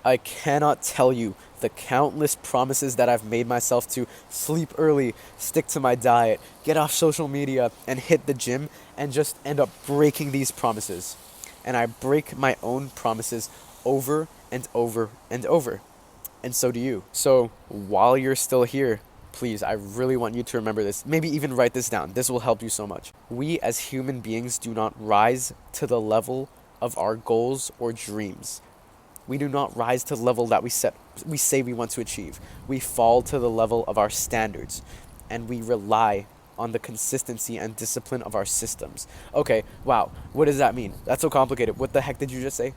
I cannot tell you the countless promises that I've made myself to sleep early, stick to my diet, get off social media, and hit the gym, and just end up breaking these promises. And I break my own promises over and over and over. And so do you. So while you're still here, please, I really want you to remember this. Maybe even write this down. This will help you so much. We as human beings do not rise to the level of our goals or dreams. We do not rise to the level that we say we want to achieve. We fall to the level of our standards, and we rely on the consistency and discipline of our systems. Okay, wow, what does that mean? That's so complicated. What the heck did you just say?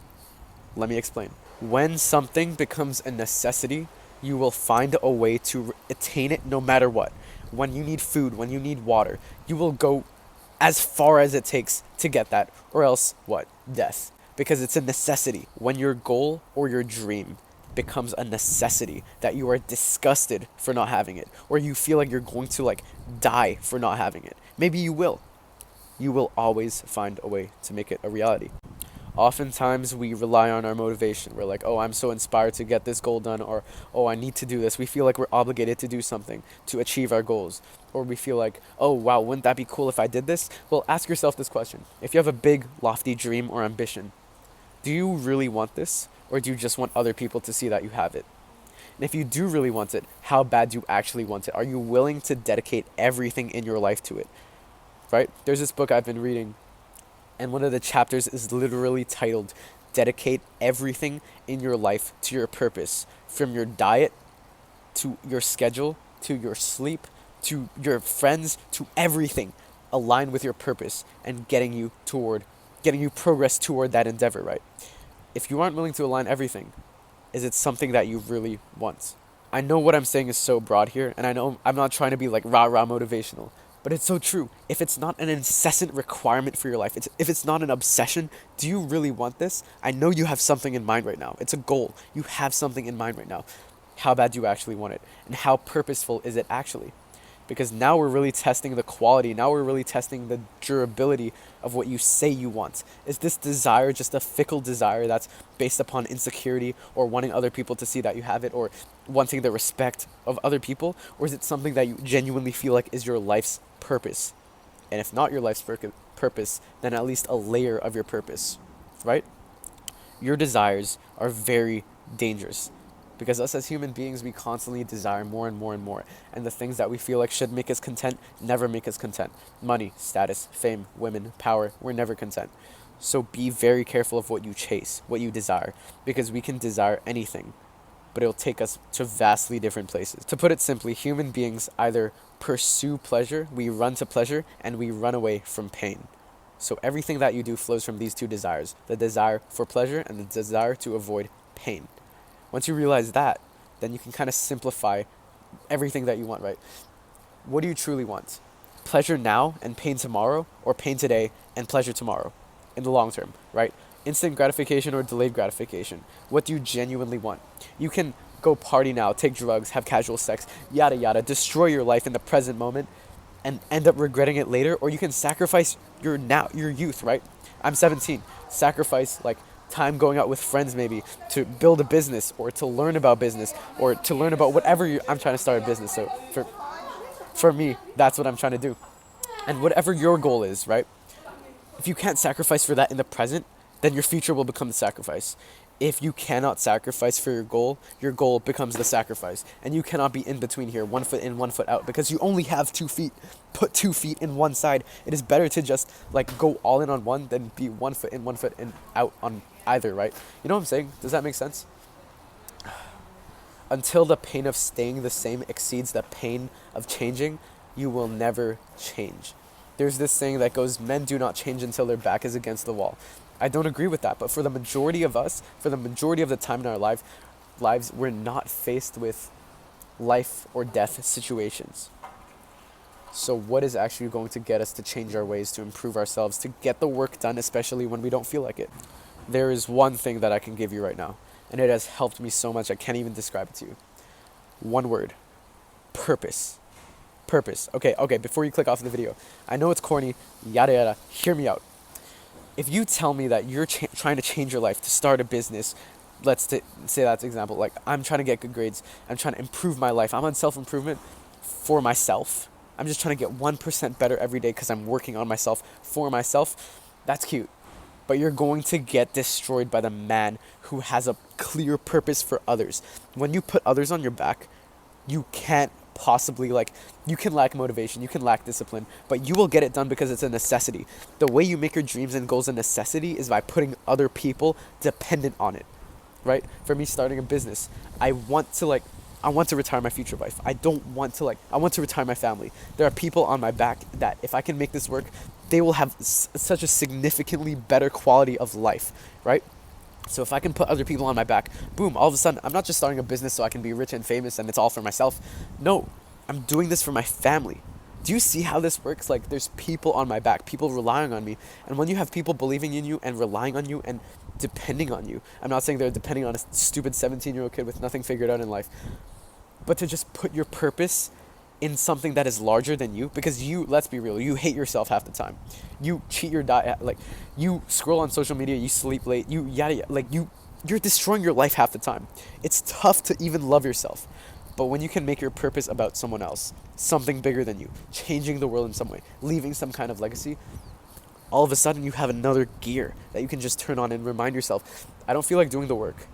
Let me explain. When something becomes a necessity, you will find a way to attain it no matter what. When you need food, when you need water, you will go as far as it takes to get that, or else what? Death. Because it's a necessity. When your goal or your dream becomes a necessity that you are disgusted for not having it, or you feel like you're going to die for not having it, maybe you will. You will always find a way to make it a reality. Oftentimes we rely on our motivation. We're like, oh, I'm so inspired to get this goal done, or oh, I need to do this. We feel like we're obligated to do something to achieve our goals. Or we feel like, oh, wow, wouldn't that be cool if I did this? Well, ask yourself this question. If you have a big, lofty dream or ambition, do you really want this? Or do you just want other people to see that you have it? And if you do really want it, how bad do you actually want it? Are you willing to dedicate everything in your life to it? Right? There's this book I've been reading, and one of the chapters is literally titled Dedicate Everything in Your Life to Your Purpose. From your diet, to your schedule, to your sleep, to your friends, to everything align with your purpose and getting you progress toward that endeavor, right? If you aren't willing to align everything, is it something that you really want? I know what I'm saying is so broad here, and I know I'm not trying to be like rah rah motivational, but it's so true. If it's not an incessant requirement for your life, if it's not an obsession, do you really want this? I know you have something in mind right now. It's a goal. You have something in mind right now. How bad do you actually want it? And how purposeful is it actually? Because now we're really testing the quality. Now we're really testing the durability of what you say you want. Is this desire just a fickle desire that's based upon insecurity or wanting other people to see that you have it or wanting the respect of other people? Or is it something that you genuinely feel like is your life's purpose? And if not your life's purpose, then at least a layer of your purpose, right? Your desires are very dangerous. Because us as human beings, we constantly desire more and more and more. And the things that we feel like should make us content never make us content. Money, status, fame, women, power, we're never content. So be very careful of what you chase, what you desire. Because we can desire anything, but it'll take us to vastly different places. To put it simply, human beings either pursue pleasure, we run to pleasure, and we run away from pain. So everything that you do flows from these two desires, the desire for pleasure and the desire to avoid pain. Once you realize that, then you can kind of simplify everything that you want, right? What do you truly want? Pleasure now and pain tomorrow, or pain today and pleasure tomorrow in the long term, right? Instant gratification or delayed gratification. What do you genuinely want? You can go party now, take drugs, have casual sex, yada yada, destroy your life in the present moment and end up regretting it later, or you can sacrifice your youth, right? I'm 17. Sacrifice time going out with friends maybe to build a business or to learn about business or to learn about whatever I'm trying to start a business. So for me, that's what I'm trying to do. And whatever your goal is, right? If you can't sacrifice for that in the present, then your future will become the sacrifice. If you cannot sacrifice for your goal becomes the sacrifice. And you cannot be in between here, 1 foot in, 1 foot out, because you only have 2 feet. Put 2 feet in one side. It is better to just go all in on one than be 1 foot in, 1 foot in, out on either, right? You know what I'm saying? Does that make sense? Until the pain of staying the same exceeds the pain of changing, you will never change. There's this saying that goes, men do not change until their back is against the wall. I don't agree with that, but for the majority of us, for the majority of the time in our lives, we're not faced with life or death situations. So what is actually going to get us to change our ways, to improve ourselves, to get the work done, especially when we don't feel like it? There is one thing that I can give you right now, and it has helped me so much I can't even describe it to you. One word. Purpose. Purpose. Okay, before you click off the video, I know it's corny, yada yada, hear me out. If you tell me that you're trying to change your life, to start a business, say that's example. Like, I'm trying to get good grades. I'm trying to improve my life. I'm on self-improvement for myself. I'm just trying to get 1% better every day because I'm working on myself for myself. That's cute. But you're going to get destroyed by the man who has a clear purpose for others. When you put others on your back, you can't possibly, like, you can lack motivation, you can lack discipline, but you will get it done because it's a necessity. The way you make your dreams and goals a necessity is by putting other people dependent on it, right? For me, starting a business, I want to retire my future wife. I want to retire my family. There are people on my back that if I can make this work, they will have such a significantly better quality of life, right? So if I can put other people on my back, boom, all of a sudden, I'm not just starting a business so I can be rich and famous and it's all for myself. No, I'm doing this for my family. Do you see how this works? Like, there's people on my back, people relying on me. And when you have people believing in you and relying on you and depending on you, I'm not saying they're depending on a stupid 17-year-old kid with nothing figured out in life, but to just put your purpose in something that is larger than you, because you, let's be real, you hate yourself half the time. You cheat your diet, like, you scroll on social media, you sleep late, you yada yada, like, you're destroying your life half the time. It's tough to even love yourself. But when you can make your purpose about someone else, something bigger than you, changing the world in some way, leaving some kind of legacy, all of a sudden you have another gear that you can just turn on and remind yourself, I don't feel like doing the work,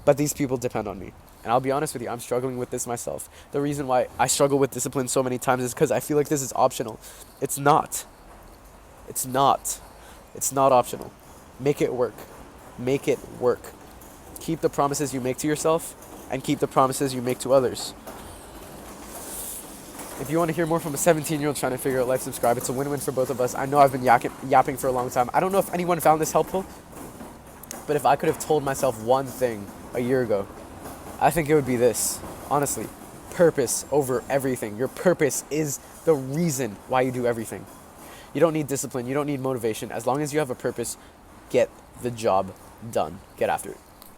but these people depend on me. And I'll be honest with you, I'm struggling with this myself. The reason why I struggle with discipline so many times is because I feel like this is optional. It's not. It's not. It's not optional. Make it work. Make it work. Keep the promises you make to yourself and keep the promises you make to others. If you want to hear more from a 17-year-old trying to figure out life, subscribe. It's a win-win for both of us. I know I've been yapping for a long time. I don't know if anyone found this helpful, but if I could have told myself one thing a year ago, I think it would be this. Honestly, purpose over everything. Your purpose is the reason why you do everything. You don't need discipline. You don't need motivation. As long as you have a purpose, get the job done. Get after it.